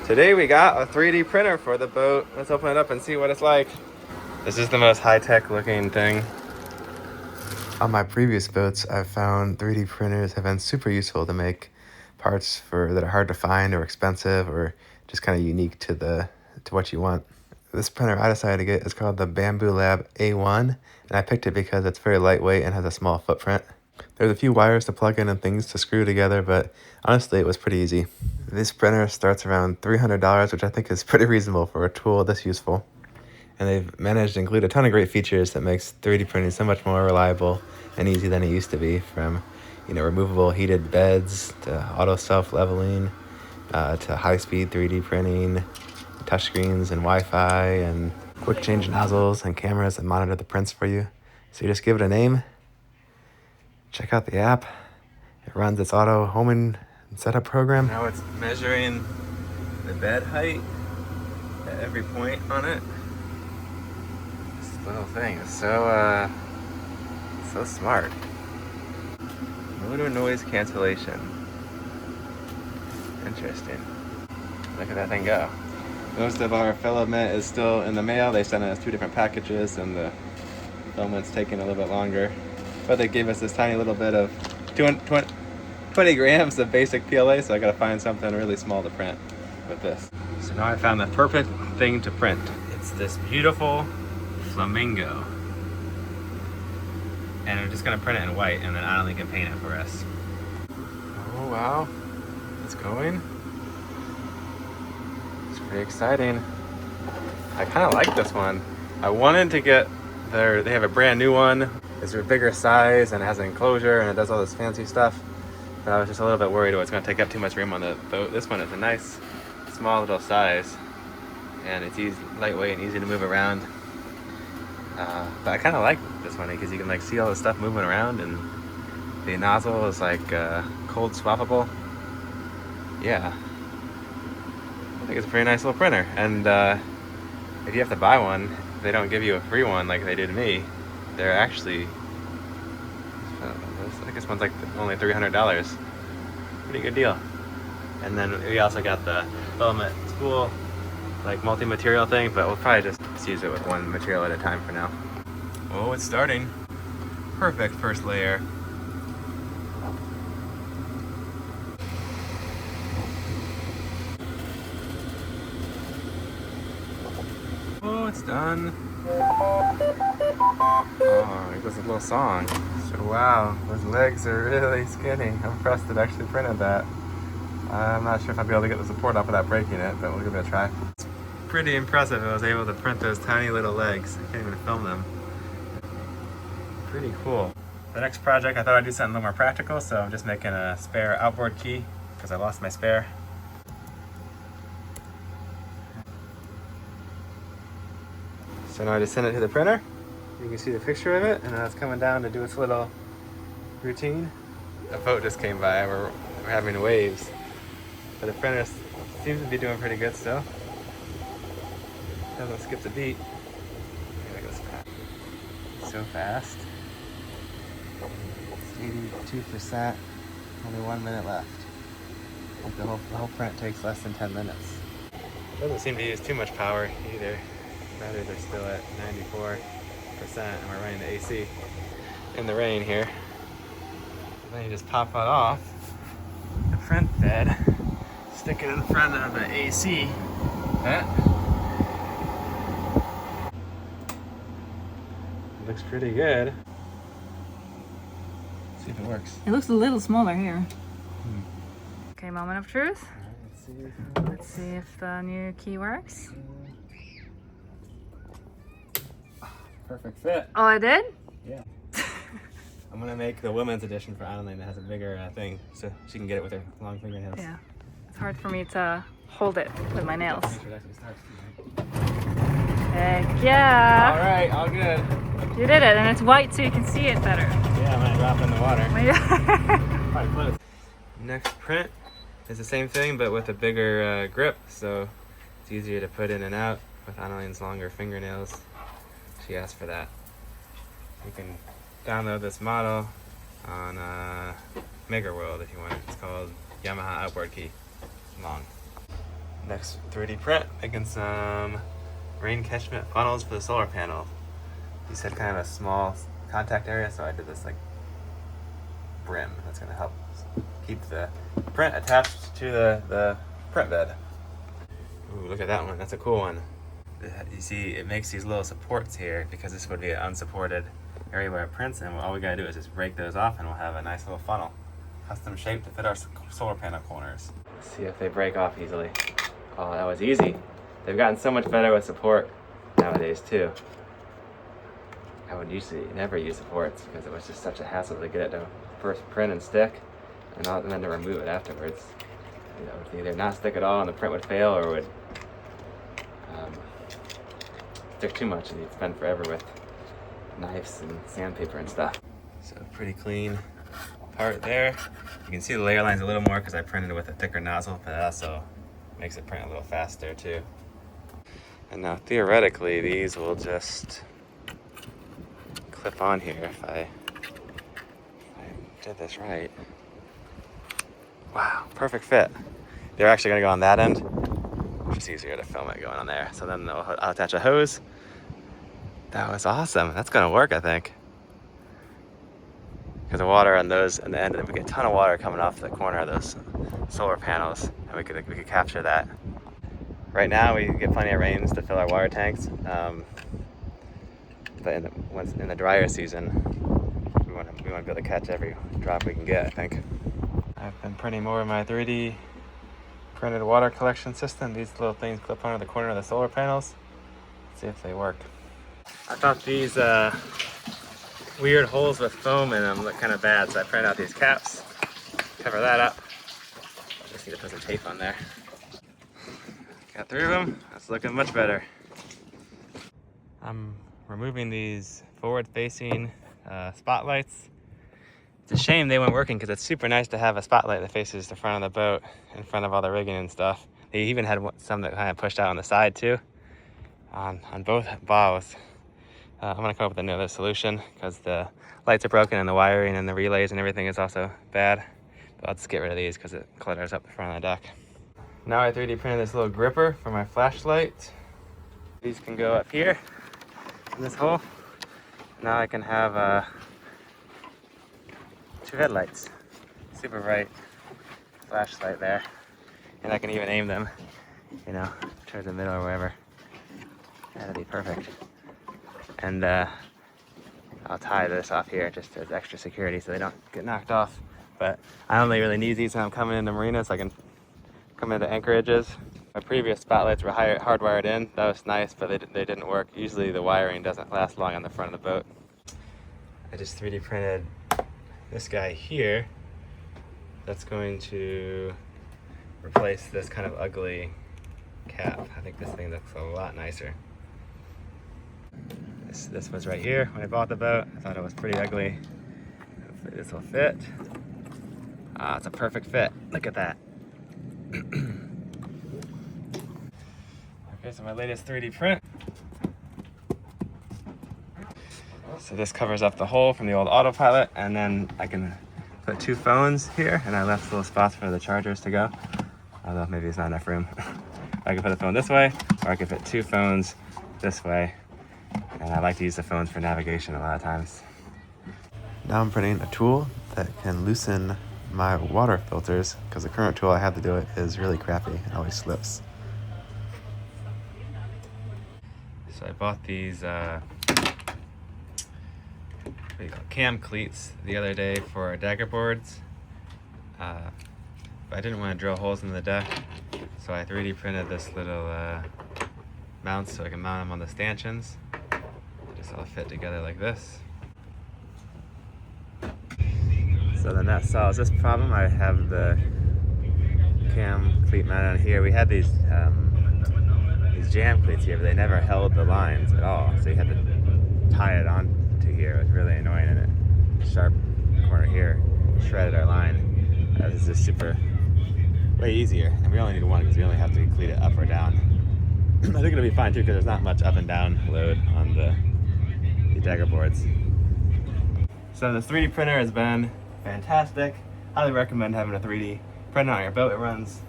Today we got a 3D printer for the boat. Let's open it up and see what it's like. This is the most high-tech looking thing. On my previous boats, I've found 3D printers have been super useful to make parts that are hard to find or expensive or just kind of unique to what you want. This printer I decided to get is called the Bamboo Lab A1, and I picked it because it's very lightweight and has a small footprint. There's a few wires to plug in and things to screw together, but honestly it was pretty easy. This printer starts around $300, which I think is pretty reasonable for a tool this useful. And they've managed to include a ton of great features that makes 3D printing so much more reliable and easy than it used to be, from removable heated beds to auto self-leveling to high-speed 3D printing, touchscreens and Wi-Fi and quick change nozzles and cameras that monitor the prints for you. So you just give it a name, check out the app, it runs its auto homing and setup program. Now it's measuring the bed height at every point on it. This little thing is so smart. Motor noise cancellation. Interesting. Look at that thing go. Most of our filament is still in the mail. They sent us 2 different packages and the filament's taking a little bit longer. But they gave us this tiny little bit of 20 grams of basic PLA, so I gotta find something really small to print with this. So now I found the perfect thing to print. It's this beautiful flamingo. And I'm just gonna print it in white, and then Annalie can paint it for us. Oh wow, it's going. It's pretty exciting. I kind of like this one. I wanted to get they have a brand new one. It's a bigger size and it has an enclosure and it does all this fancy stuff. But I was just a little bit worried it was gonna take up too much room on the boat. This one is a nice, small little size. And it's lightweight and easy to move around. But I kind of like this one because you can see all the stuff moving around, and the nozzle is cold swappable. Yeah, I think it's a pretty nice little printer. And if you have to buy one, they don't give you a free one like they did to me. They're actually, I think this one's only $300. Pretty good deal. And then we also got the filament spool, multi-material thing, but we'll probably just use it with one material at a time for now. Oh, it's starting. Perfect first layer. Oh, it's done. Oh, it was a little song. So wow, those legs are really skinny. I'm impressed it actually printed that. I'm not sure if I'll be able to get the support up without breaking it, but we'll give it a try. It's pretty impressive I was able to print those tiny little legs. I can't even film them. Pretty cool. The next project, I thought I'd do something a little more practical, so I'm just making a spare outboard key because I lost my spare. So now I just send it to the printer. You can see the picture of it, and now it's coming down to do its little routine. A boat just came by. We're having waves. But the printer seems to be doing pretty good still. Hasn't skipped a beat. There goes so fast. It's 82%. Only 1 minute left. The whole print takes less than 10 minutes. Doesn't seem to use too much power either. Batteries are still at 94%, and we're running the AC in the rain here. Then you just pop it off the front bed, stick it in front of the AC vent. It looks pretty good. Let's see if it works. It looks a little smaller here. Okay, moment of truth. Let's see if the new key works. Perfect fit. Oh, it did? Yeah. I'm gonna make the women's edition for Annalie that has a bigger thing, so she can get it with her long fingernails. Yeah. It's hard for me to hold it with my nails. Make sure it actually starts too, Heck yeah! All right, all good. You did it, and it's white so you can see it better. Yeah, when I drop it in the water. Yeah. Probably close. Next print is the same thing, but with a bigger grip, so it's easier to put in and out with Annalie's longer fingernails. She asked for that. You can download this model on Maker World if you want. It's called Yamaha Outboard Key. Long. Next 3D print, making some rain catchment funnels for the solar panel. He said kind of a small contact area, so I did this like brim. That's gonna help keep the print attached to the print bed. Ooh, look at that one, that's a cool one. You see, it makes these little supports here because this would be an unsupported area where it prints, and all we gotta do is just break those off and we'll have a nice little funnel. Custom shaped to fit our solar panel corners. Let's see if they break off easily. Oh, that was easy. They've gotten so much better with support nowadays too. I would usually never use supports because it was just such a hassle to get it to first print and stick, and then to remove it afterwards. You know, it would either not stick at all and the print would fail, or would stick too much and you'd spend forever with knives and sandpaper and stuff. So pretty clean part there. You can see the layer lines a little more because I printed it with a thicker nozzle, but it also makes it print a little faster too. And now theoretically these will just clip on here if I did this right. Wow, perfect fit. They're actually gonna go on that end, which is easier to film it going on there. So then I'll attach a hose. That was awesome. That's gonna work, I think. Because the water on those and the end, we get a ton of water coming off the corner of those solar panels, and we could capture that. Right now, we get plenty of rains to fill our water tanks, but in the drier season, we want to be able to catch every drop we can get, I think. I've been printing more of my 3D printed water collection system. These little things clip onto the corner of the solar panels. Let's see if they work. I thought these weird holes with foam in them look kind of bad, so I printed out these caps, cover that up. Just need to put some tape on there. Got 3 of them. That's looking much better. I'm removing these forward-facing spotlights. It's a shame they weren't working because it's super nice to have a spotlight that faces the front of the boat in front of all the rigging and stuff. They even had some that kind of pushed out on the side too, on both bows. I'm gonna come up with another solution because the lights are broken and the wiring and the relays and everything is also bad. But I'll just get rid of these because it clutters up the front of the deck. Now I 3D printed this little gripper for my flashlight. These can go up here in this hole. Now I can have 2 headlights. Super bright flashlight there. And I can even aim them, you know, towards the middle or wherever. That'd be perfect. And I'll tie this off here just as extra security so they don't get knocked off. But I only really need these when I'm coming into marinas so I can come into anchorages. My previous spotlights were hardwired in. That was nice, but they didn't work. Usually the wiring doesn't last long on the front of the boat. I just 3D printed this guy here. That's going to replace this kind of ugly cap. I think this thing looks a lot nicer. This was right here when I bought the boat. I thought it was pretty ugly. Hopefully this will fit. Ah, it's a perfect fit. Look at that. Okay, so my latest 3D print. So this covers up the hole from the old autopilot, and then I can put 2 phones here, and I left little spots for the chargers to go. Although maybe it's not enough room. I can put the phone this way, or I can put 2 phones this way. And I like to use the phones for navigation a lot of times. Now I'm printing a tool that can loosen my water filters because the current tool I have to do it is really crappy. It always slips. So I bought these cam cleats the other day for dagger boards. But I didn't want to drill holes in the deck, so I 3D printed this little mounts so I can mount them on the stanchions. Just all fit together like this. So then that solves this problem. I have the cam cleat mounted on here. We had these jam cleats here, but they never held the lines at all. So you had to tie it on to here. It was really annoying, and it sharp corner here shredded our line. This is just way easier, and we only need 1 because we only have to cleat it up or down. I think it'll be fine too because there's not much up and down load on the dagger boards. So the 3D printer has been fantastic. Highly recommend having a 3D printer on your boat. It runs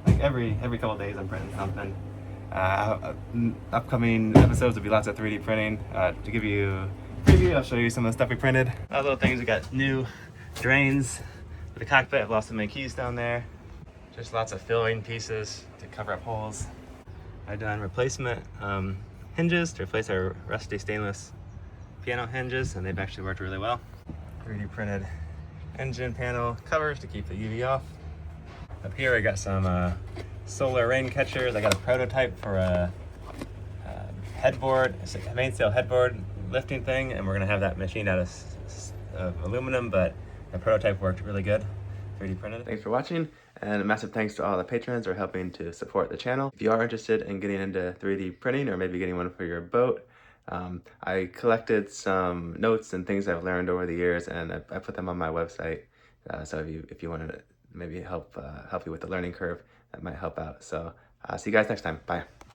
like every couple of days I'm printing something. Upcoming episodes will be lots of 3D printing. To give you a preview, I'll show you some of the stuff we printed. Other little things, we got new drains for the cockpit. I've lost some of my keys down there. Just lots of filling pieces to cover up holes. I've done replacement hinges to replace our rusty stainless piano hinges, and they've actually worked really well. 3D printed engine panel covers to keep the UV off. Up here I got some solar rain catchers. I got a prototype for a headboard, it's a mainsail headboard lifting thing, and we're gonna have that machined out of aluminum, but the prototype worked really good. 3D printed. Thanks for watching, and a massive thanks to all the patrons who are helping to support the channel. If you are interested in getting into 3D printing or maybe getting one for your boat, I collected some notes and things I've learned over the years, and I put them on my website. So if you want to maybe help you with the learning curve, that might help out. So see you guys next time. Bye.